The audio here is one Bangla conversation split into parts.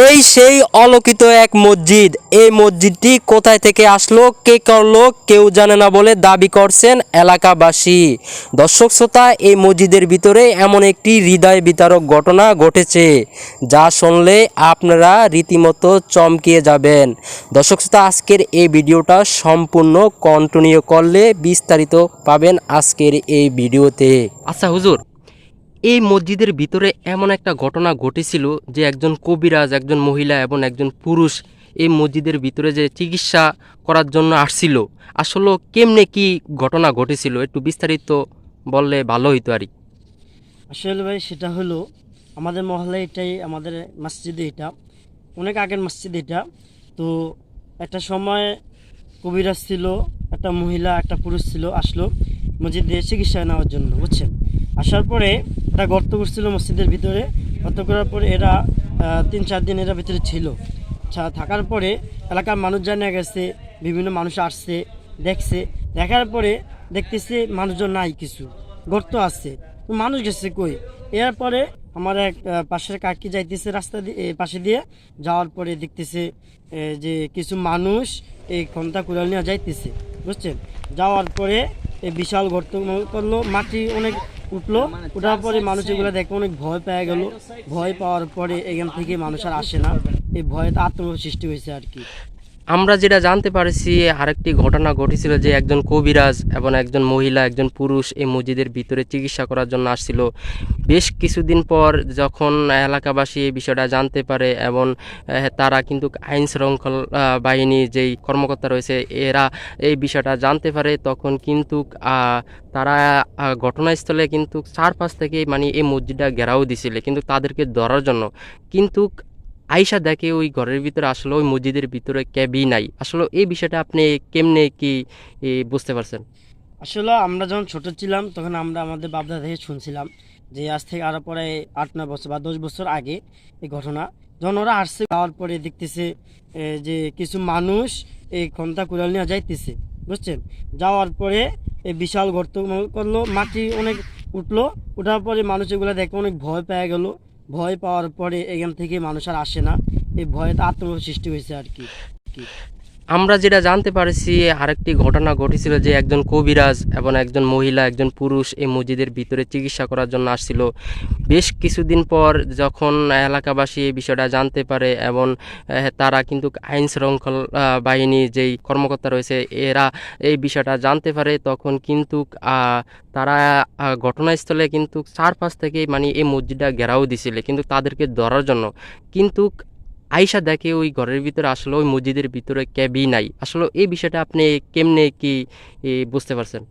এই সেই অলৌকিক এক মসজিদ। এই মসজিদটি কোথায় থেকে আসলো, কে করলো, কেউ জানে না বলে দাবি করছেন এলাকাবাসী। দর্শক শ্রোতা, এই মসজিদের ভিতরে এমন একটি হৃদয় বিতারক ঘটনা ঘটেছে যা শুনলে আপনারা রীতিমতো চমকিয়ে যাবেন। দর্শক শ্রোতা, আজকের এই ভিডিওটা সম্পূর্ণ কন্টিনিউ করলে বিস্তারিত পাবেন আজকের এই ভিডিওতে। আচ্ছা হুজুর, এই মসজিদের ভিতরে এমন একটা ঘটনা ঘটেছিল যে একজন কবিরাজ, একজন মহিলা এবং একজন পুরুষ এই মসজিদের ভিতরে যে চিকিৎসা করার জন্য আসছিল। আসলে কেমনে কি ঘটনা ঘটেছিল একটু বিস্তারিত বললে ভালো হইতো আর কি। আসলে ভাই সেটা হলো আমাদের মহল্লায় এটাই আমাদের মসজিদে, এটা অনেক আগের মসজিদ এটা। তো একটা সময় কবিরাজ ছিল, একটা মহিলা একটা পুরুষ ছিল, আসলো মসজিদে চিকিৎসা নেওয়ার জন্য, বুঝছেন। আসার পরে একটা গর্ত করছিল মসজিদের ভিতরে। গর্ত করার পরে এরা 3-4 দিন এরা ভিতরে ছিল। থাকার পরে এলাকার মানুষ জানিয়ে গেছে, বিভিন্ন মানুষ আসছে, দেখছে। দেখার পরে দেখতেছে মানুষজন নাই, কিছু গর্ত আছে, মানুষ গেছে কই। এরপরে আমার এক পাশের কাকি যাইতেছে রাস্তা দিয়ে, পাশে দিয়ে যাওয়ার পরে দেখতেছে যে কিছু মানুষ এই খন্তা কুড়াল নিয়ে যাইতেছে, বুঝছেন। যাওয়ার পরে এই বিশাল গর্ত করলো, মাটি অনেক উঠলো। উঠার পরে মানুষ এগুলো দেখে অনেক ভয় পেয়ে গেল। ভয় পাওয়ার পরে এখান থেকে মানুষ আর আসে না। এই ভয়তে আতঙ্ক সৃষ্টি হয়েছে আর কি। আমরা যেটা জানতে পারছি, আরেকটি ঘটনা ঘটেছিল যে একজন কবিরাজ এবং একজন মহিলা, একজন পুরুষ এই মসজিদের ভিতরে চিকিৎসা করার জন্য আসছিল। বেশ কিছুদিন পর যখন এলাকাবাসী এই বিষয়টা জানতে পারে এবং তারা কিন্তু আইন শৃঙ্খলা বাহিনী যেই কর্মকর্তা রয়েছে এরা এই বিষয়টা জানতে পারে, তখন কিন্তু তারা ঘটনাস্থলে কিন্তু 4-5 থেকে মানে এই মসজিদটা ঘেরাও দিছিল কিন্তু তাদেরকে ধরার জন্য। কিন্তু আইসা দেখে ওই ঘরের ভিতরে আসলে ওই মসজিদের ভিতরে ক্যাবই নাই। আসলে এই বিষয়টা আপনি কেমনে কি বুঝতে পারছেন? আসলে আমরা যখন ছোট ছিলাম তখন আমরা আমাদের বাপদা থেকে শুনছিলাম যে আজ থেকে আরো পরে 8-9 বছর বা 10 বছর আগে এই ঘটনা। যখন ওরা আসছে, যাওয়ার পরে দেখতেছে যে কিছু মানুষ এই খন্তা কুড়াল নিয়ে যাইতেছে, বুঝছেন। যাওয়ার পরে এই বিশাল গর্ত করলো, মাটি অনেক উঠলো। উঠার পরে মানুষ এগুলো দেখে অনেক ভয় পেয়ে গেল। ভয় পাওয়ার পরে এখান থেকে মানুষ আর আসে না। এই ভয়তে আতঙ্ক সৃষ্টি হয়েছে আর কি। আমরা যেটা জানতে পারছি, আরেকটি ঘটনা ঘটেছিল যে একজন কবিরাজ এবং একজন মহিলা, একজন পুরুষ এই মসজিদের ভিতরে চিকিৎসা করার জন্য আসছিল। বেশ কিছুদিন পর যখন এলাকাবাসী এই বিষয়টা জানতে পারে এবং তারা কিন্তু আইন শৃঙ্খলা বাহিনী যেই কর্মকর্তা রয়েছে এরা এই বিষয়টা জানতে পারে, তখন কিন্তু তারা ঘটনাস্থলে কিন্তু 4-5 থেকে মানে এই মসজিদটা ঘেরাও দিছিল কিন্তু তাদেরকে ধরার জন্য। কিন্তু আইসা দেখে ওই ঘরের ভিতরে আসলে ওই মসজিদের ভিতরে ক্যাবই নাই। আসলে এই বিষয়টা আপনি কেমনে কি বুঝতে পারছেন?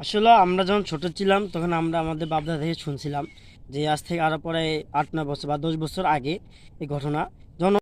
আসলে আমরা যখন ছোট ছিলাম তখন আমরা আমাদের বাপদা থেকে শুনছিলাম যে আজ থেকে আরো পরে 8-9 বছর বা 10 বছর আগে এই ঘটনা। যখন